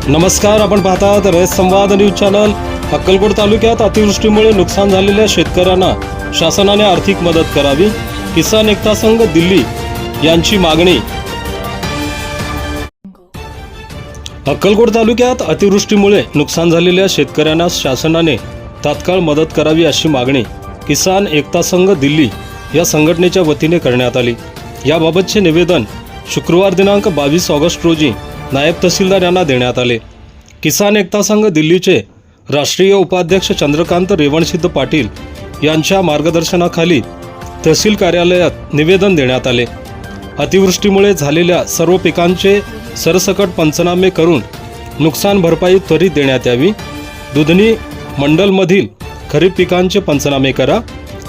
नमस्कार, आपण पाहतात रयत संवाद न्यूज चॅनल। अक्कलकोट तालुक्यात अतिवृष्टीमुळे नुकसान झालेल्या शेतकऱ्यांना शासनाने आर्थिक मदत करावी, किसान एकता संघ दिल्ली यांची मागणी। अक्कलकोट तालुक्यात अतिवृष्टीमुळे नुकसान झालेल्या शेतकऱ्यांना शासनाने तात्काळ मदत करावी अशी मागणी किसान एकता संघ दिल्ली या संघटनेच्या वतीने करण्यात आली। याबाबतचे निवेदन शुक्रवार दिनांक 22 ऑगस्ट रोजी नायब तहसीलदार यांना देण्यात आले। किसान एकता संघ दिल्लीचे राष्ट्रीय उपाध्यक्ष चंद्रकांत रेवणसिद्ध पाटील यांच्या मार्गदर्शनाखाली तहसील कार्यालयात निवेदन देण्यात आले। अतिवृष्टीमुळे झालेल्या सर्व पिकांचे सरसकट पंचनामे करून नुकसान भरपाई त्वरित देण्यात यावी। दुधनी मंडलमधील खरीप पिकांचे पंचनामे करा।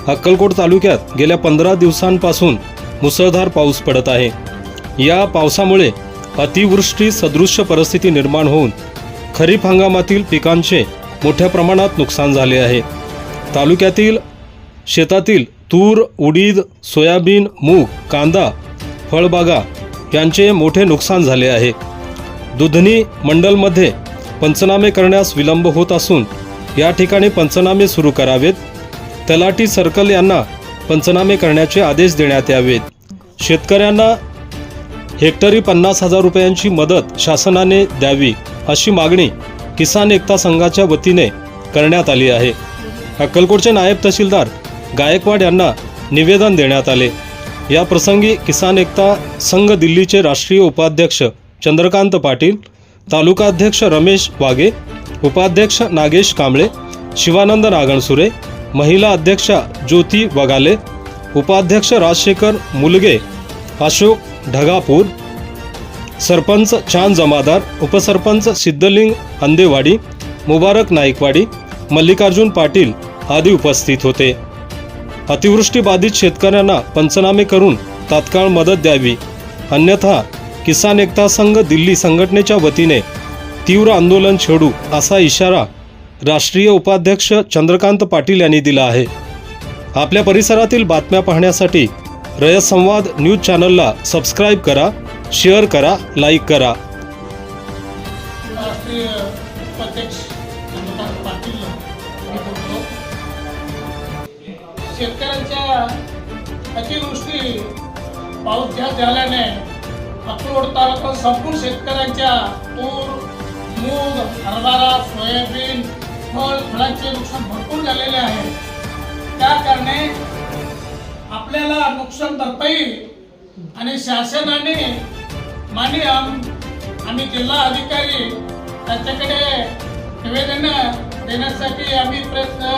अक्कलकोट तालुक्यात गेल्या 15 दिवसांपासून मुसळधार पाऊस पडत आहे। या पावसामुळे अतिवृष्टी सदृश्य परिस्थिती निर्माण होऊन खरीप हंगामातील पिकांचे मोठ्या प्रमाणात नुकसान झाले आहे। तालुक्यातील शेतातील तूर, उडीद, सोयाबीन, मूग, कांदा, फळबागा यांचे मोठे नुकसान झाले आहे। दुधनी मंडलमध्ये पंचनामे करण्यास विलंब होत असून या ठिकाणी पंचनामे सुरू करावेत। तलाठी सर्कल यांना पंचनामे करण्याचे आदेश देण्यात यावेत। शेतकऱ्यांना हेक्टरी 50,000 रुपयांची मदत शासनाने द्यावी अशी मागणी किसान एकता संघाच्या वतीने करण्यात आली आहे। अक्कलकोटचे नायब तहसीलदार गायकवाड यांना निवेदन देण्यात आले। या प्रसंगी किसान एकता संघ दिल्लीचे राष्ट्रीय उपाध्यक्ष चंद्रकांत पाटील, तालुका अध्यक्ष रमेश वागे, उपाध्यक्ष नागेश कांबळे, शिवानंद नागणसुरे, महिला अध्यक्षा ज्योती वगाले, उपाध्यक्ष राजशेखर मुलगे, अशोक ढगापूर, सरपंच चांद जमादार, उपसरपंच सिद्धलिंग अंदेवाडी, मुबारक नाईकवाडी, मल्लिकार्जुन पाटील आदी उपस्थित होते। अतिवृष्टी बाधित शेतकऱ्यांना पंचनामे करून तात्काळ मदत द्यावी, अन्यथा किसान एकता संघ दिल्ली संघटनेच्या वतीने तीव्र आंदोलन छेडू असा इशारा राष्ट्रीय उपाध्यक्ष चंद्रकांत पाटील यांनी दिला आहे। आपल्या परिसरातील बातम्या पाहण्यासाठी रयत संवाद न्यूज चॅनलला सबस्क्राइब करा, शेअर करा, लाईक करा। राष्ट्रीय उपाध्यक्ष चंद्रकांत पाटील शेतकऱ्यांच्या अतिवृष्टी पाऊस जास्त झाल्याने अक्कलकोट तालुका संपूर्ण शेतकऱ्यांच्या तूर, मूग, हरभरा, सोयाबीन, फळांचे नुकसान भरपूर झालेले आहे। त्या कारणे आपल्याला नुकसान भरपाई आणि शासनाने माननीय आम्ही जिल्हा अधिकारी त्यांच्याकडे निवेदन देण्यासाठी आम्ही प्रयत्न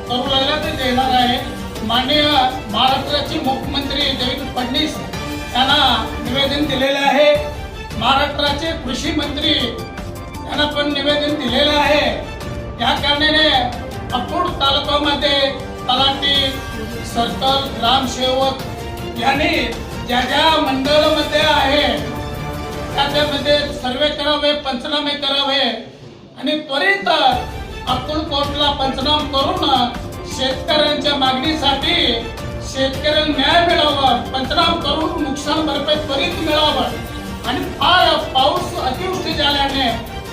करू लागला ते देणार आहे। माननीय महाराष्ट्राचे मुख्यमंत्री देवेंद्र फडणवीस यांना निवेदन दिलेले आहे। महाराष्ट्राचे कृषी मंत्री यांना पण निवेदन दिलेलं आहे। या कारणाने अक्कलकोट तालुक्यामध्ये तलाठी, सर्कल, ग्रामसेवक यांनी ज्या ज्या मंडळामध्ये आहे त्यामध्ये सर्वे करावे, पंचनामे करावे आणि त्वरित अक्कलकोटला पंचनामे करून शेतकऱ्यांच्या मागणीसाठी शेतकऱ्यांना न्याय मिळावा, पंचनामे करून नुकसान भरपाई त्वरित मिळावं। आणि फार पाऊस अतिवृष्टी झाल्याने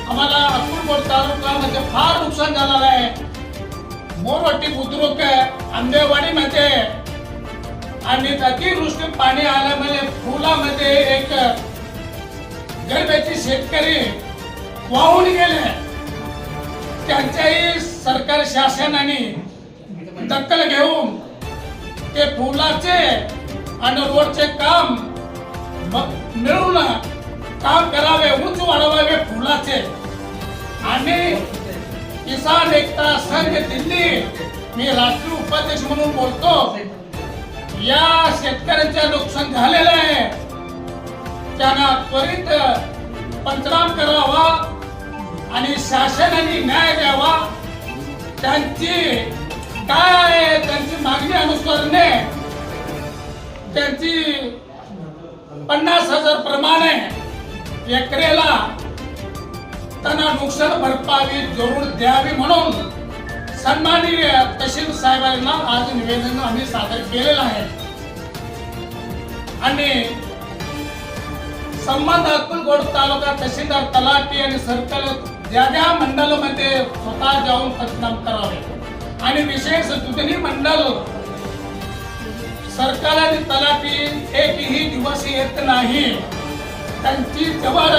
आम्हाला अक्कलकोट तालुक्यामध्ये फार नुकसान झालेलं आहे। मोरवटी, बुद्रुक, आंबेवाडीमध्ये आणि अतिवृष्टी पाणी आल्यामुळे फुलामध्ये एक गरब्याचे शेतकरी वाहून गेले। त्यांच्याही सरकार शासनाने दखल घेऊन ते फुलाचे आणि रोडचे काम मिळून काम करावे, उंच वाढवावे फुलाचे। आणि किसान एकता संघ दिल्ली, मी राष्ट्रीय उपाध्यक्ष म्हणून बोलतो, या शेतकऱ्यांचे नुकसान झालेलं आहे त्यांना त्वरित पंचनामा करावा आणि शासनाने न्याय द्यावा। त्यांची काय आहे त्यांची मागणी अनुसारने त्यांची 50,000 प्रमाणे एकरेला त्यांना नुकसान भरपाई जरूर द्यावी म्हणून सन्माननीय तहसील साहेबांना आज निवेदन आम्ही सादर केलेलं आहे। आणि संबंध अक्कलकोट तालुका तहसीलदार तलाठी आणि सर्कल ज्या मंडळामध्ये स्वतः जाऊन पंचनाम करावे आणि विशेष दुधनी मंडळ सरकार आणि तलाठी एकही दिवस येत नाही. त्यांची जबर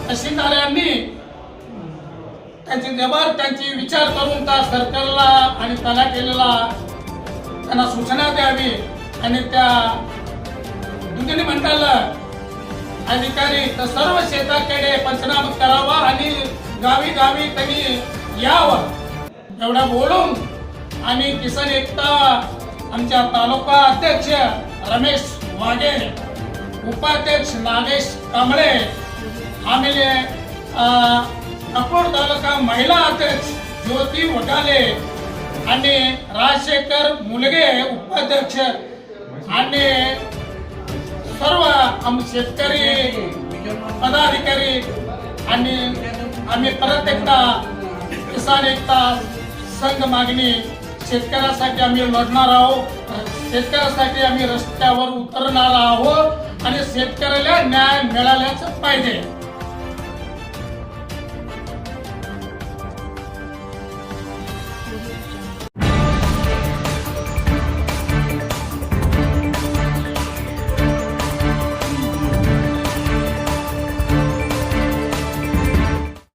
तहसीलदारांनी त्यांची विचार करून त्या सरकारला आणि तलाठीला त्यांना सूचना द्यावी आणि त्या दुधनी मंडळ अधिकारी तर सर्व शेताकडे पंचनामा करावा आणि गावी गावी त्यांनी यावं एवढा बोलून आणि किसान एकता आमच्या तालुका अध्यक्ष रमेश वाघे, उपाध्यक्ष नागेश कांबळे, आम्ही अकोट तालुका महिला अध्यक्ष ज्योती वटाले आणि राजशेखर मुलगे उपाध्यक्ष आणि सर्व शेतकरी पदाधिकारी आणि आम्ही परत एकदा किसान एकता संघ मागणी शेतकऱ्यासाठी आम्ही लढणार आहोत. शेतकऱ्यासाठी आम्ही रस्त्यावर उतरणार आहोत आणि शेतकऱ्याला न्याय मिळाल्याच पाहिजे.